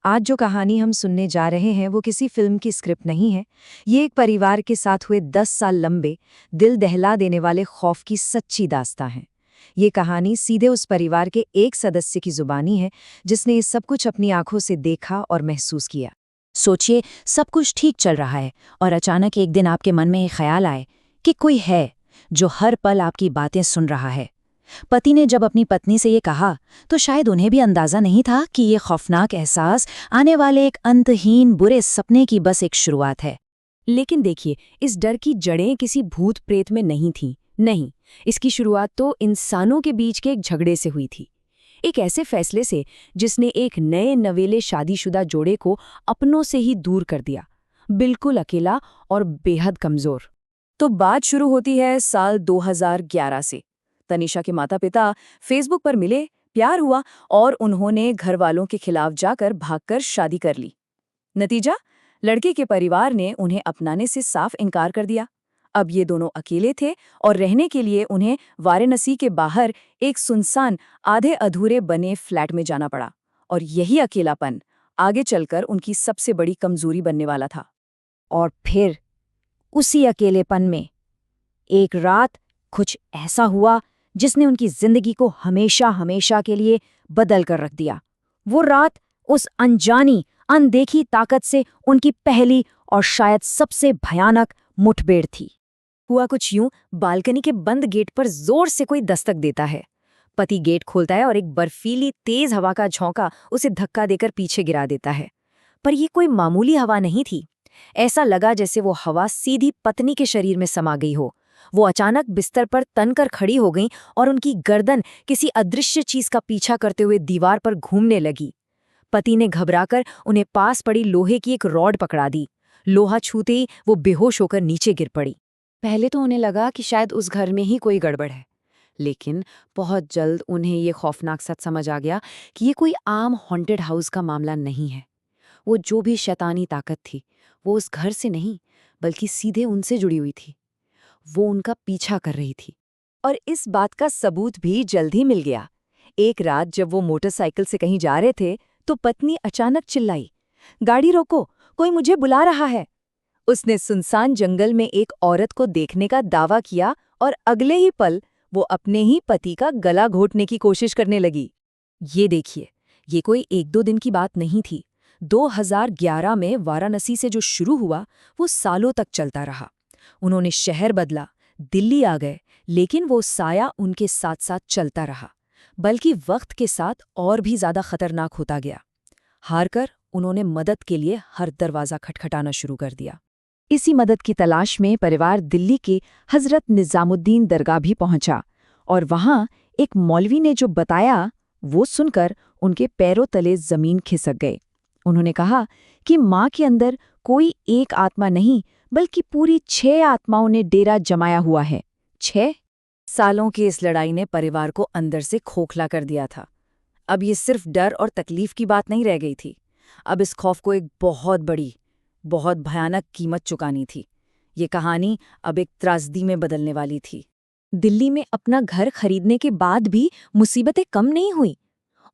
आज जो कहानी हम सुनने जा रहे हैं वो किसी फिल्म की स्क्रिप्ट नहीं है। ये एक परिवार के साथ हुए 10 साल लंबे, दिल दहला देने वाले खौफ की सच्ची दास्तां है। ये कहानी सीधे उस परिवार के एक सदस्य की जुबानी है जिसने ये सब कुछ अपनी आंखों से देखा और महसूस किया। सोचिए, सब कुछ ठीक चल रहा है और अचानक एक दिन आपके मन में एक ख्याल आए कि कोई है जो हर पल आपकी बातें सुन रहा है। पति ने जब अपनी पत्नी से ये कहा तो शायद उन्हें भी अंदाजा नहीं था कि ये खौफनाक एहसास आने वाले एक अंतहीन बुरे सपने की बस एक शुरुआत है। लेकिन देखिए, इस डर की जड़ें किसी भूत प्रेत में नहीं थीं। नहीं, इसकी शुरुआत तो इंसानों के बीच के एक झगड़े से हुई थी। एक ऐसे फैसले से जिसने एक नए नवेले शादीशुदा जोड़े को अपनों से ही दूर कर दिया, बिल्कुल अकेला और बेहद कमजोर। तो बात शुरू होती है साल 2011 से। तनीषा के माता-पिता फेसबुक पर मिले, प्यार हुआ और उन्होंने घर वालों के खिलाफ जाकर भागकर शादी कर ली। नतीजा, लड़के के परिवार ने उन्हें अपनाने से साफ इनकार कर दिया। अब ये दोनों अकेले थे और रहने के लिए उन्हें वाराणसी के बाहर एक सुनसान, आधे अधूरे बने फ्लैट में जाना पड़ा। और यही अकेलापन आगे चलकर उनकी सबसे बड़ी कमजोरी बनने वाला था। और फिर उसी अकेलेपन में एक रात कुछ ऐसा हुआ जिसने उनकी जिंदगी को हमेशा हमेशा के लिए बदल कर रख दिया। वो रात उस अनजानी, अनदेखी ताकत से उनकी पहली और शायद सबसे भयानक मुठभेड़ थी। हुआ कुछ यूं, बालकनी के बंद गेट पर जोर से कोई दस्तक देता है। पति गेट खोलता है और एक बर्फीली तेज हवा का झोंका उसे धक्का देकर पीछे गिरा देता है। पर यह कोई मामूली हवा नहीं थी। ऐसा लगा जैसे वो हवा सीधी पत्नी के शरीर में समा गई हो। वो अचानक बिस्तर पर तनकर खड़ी हो गईं और उनकी गर्दन किसी अदृश्य चीज का पीछा करते हुए दीवार पर घूमने लगी। पति ने घबराकर उन्हें पास पड़ी लोहे की एक रॉड पकड़ा दी। लोहा छूते ही वो बेहोश होकर नीचे गिर पड़ी। पहले तो उन्हें लगा कि शायद उस घर में ही कोई गड़बड़ है, लेकिन बहुत जल्द उन्हें ये खौफनाक सच समझ आ गया कि ये कोई आम हॉन्टेड हाउस का मामला नहीं है। वो जो भी शैतानी ताकत थी, वो उस घर से नहीं बल्कि सीधे उनसे जुड़ी हुई थी। वो उनका पीछा कर रही थी। और इस बात का सबूत भी जल्द ही मिल गया। एक रात जब वो मोटरसाइकिल से कहीं जा रहे थे तो पत्नी अचानक चिल्लाई, गाड़ी रोको, कोई मुझे बुला रहा है। उसने सुनसान जंगल में एक औरत को देखने का दावा किया और अगले ही पल वो अपने ही पति का गला घोटने की कोशिश करने लगी। ये देखिए, ये कोई एक दो दिन की बात नहीं थी। 2011 में वाराणसी से जो शुरू हुआ वो सालों तक चलता रहा। उन्होंने शहर बदला, दिल्ली आ गए, लेकिन वो साया उनके साथ साथ चलता रहा, बल्कि वक्त के साथ और भी ज्यादा खतरनाक होता गया। हारकर उन्होंने मदद के लिए हर दरवाजा खटखटाना शुरू कर दिया। इसी मदद की तलाश में परिवार दिल्ली के हजरत निजामुद्दीन दरगाह भी पहुंचा और वहां एक मौलवी ने जो बताया वो सुनकर उनके पैरों तले जमीन खिसक गए। उन्होंने कहा कि माँ के अंदर कोई एक आत्मा नहीं बल्कि पूरी 6 आत्माओं ने डेरा जमाया हुआ है। 6 सालों की इस लड़ाई ने परिवार को अंदर से खोखला कर दिया था। अब ये सिर्फ डर और तकलीफ की बात नहीं रह गई थी। अब इस खौफ को एक बहुत बड़ी, बहुत भयानक कीमत चुकानी थी। ये कहानी अब एक त्रासदी में बदलने वाली थी। दिल्ली में अपना घर खरीदने के बाद भी मुसीबतें कम नहीं हुई।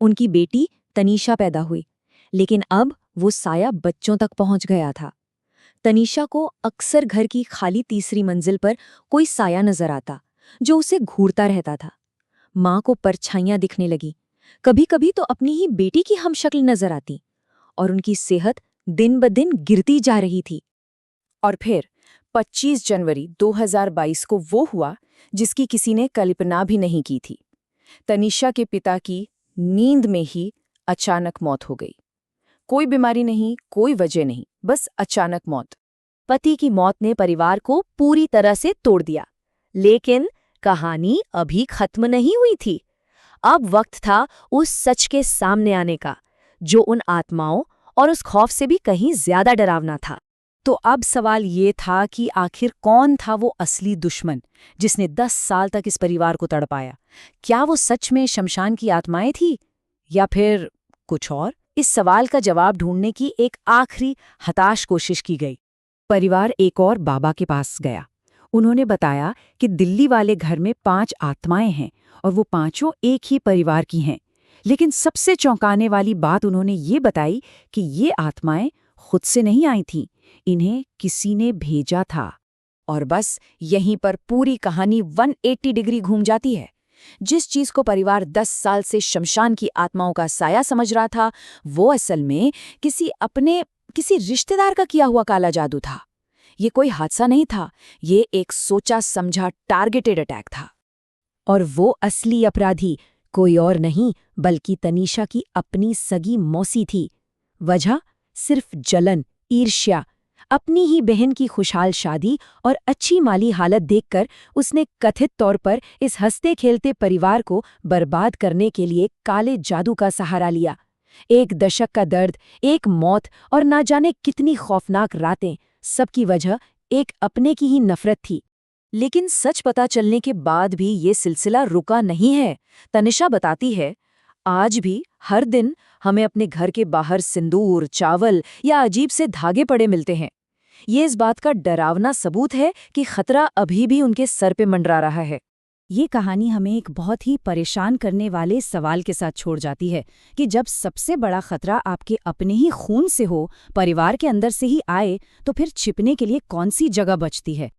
उनकी बेटी तनीषा पैदा हुई, लेकिन अब वो साया बच्चों तक पहुंच गया था। तनीषा को अक्सर घर की खाली तीसरी मंजिल पर कोई साया नजर आता जो उसे घूरता रहता था। माँ को परछाइयां दिखने लगी, कभी-कभी तो अपनी ही बेटी की हमशक्ल नजर आती, और उनकी सेहत दिन ब दिन गिरती जा रही थी। और फिर 25 जनवरी 2022 को वो हुआ जिसकी किसी ने कल्पना भी नहीं की थी। तनीषा के पिता की नींद में ही अचानक मौत हो गई। कोई बीमारी नहीं, कोई वजह नहीं, बस अचानक मौत। पति की मौत ने परिवार को पूरी तरह से तोड़ दिया, लेकिन कहानी अभी खत्म नहीं हुई थी। अब वक्त था उस सच के सामने आने का जो उन आत्माओं और उस खौफ से भी कहीं ज्यादा डरावना था। तो अब सवाल ये था कि आखिर कौन था वो असली दुश्मन जिसने 10 साल तक इस परिवार को तड़पाया? क्या वो सच में शमशान की आत्माएं थी या फिर कुछ और? इस सवाल का जवाब ढूंढने की एक आखिरी हताश कोशिश की गई। परिवार एक और बाबा के पास गया। उन्होंने बताया कि दिल्ली वाले घर में 5 आत्माएं हैं और वो पांचों एक ही परिवार की हैं। लेकिन सबसे चौंकाने वाली बात उन्होंने ये बताई कि ये आत्माएं खुद से नहीं आई थीं, इन्हें किसी ने भेजा था। और बस यहीं पर पूरी कहानी 180 डिग्री घूम जाती है। जिस चीज को परिवार 10 साल से शमशान की आत्माओं का साया समझ रहा था, वो असल में किसी रिश्तेदार का किया हुआ काला जादू था। ये कोई हादसा नहीं था, ये एक सोचा समझा टारगेटेड अटैक था। और वो असली अपराधी कोई और नहीं बल्कि तनीषा की अपनी सगी मौसी थी। वजह सिर्फ जलन, ईर्ष्या। अपनी ही बहन की खुशहाल शादी और अच्छी माली हालत देखकर उसने कथित तौर पर इस हंसते खेलते परिवार को बर्बाद करने के लिए काले जादू का सहारा लिया। एक दशक का दर्द, एक मौत और ना जाने कितनी खौफनाक रातें, सबकी वजह एक अपने की ही नफरत थी। लेकिन सच पता चलने के बाद भी ये सिलसिला रुका नहीं है। तनिषा बताती है, आज भी हर दिन हमें अपने घर के बाहर सिंदूर, चावल या अजीब से धागे पड़े मिलते हैं। ये इस बात का डरावना सबूत है कि खतरा अभी भी उनके सर पे मंडरा रहा है। ये कहानी हमें एक बहुत ही परेशान करने वाले सवाल के साथ छोड़ जाती है कि जब सबसे बड़ा खतरा आपके अपने ही खून से हो, परिवार के अंदर से ही आए, तो फिर छिपने के लिए कौन सी जगह बचती है।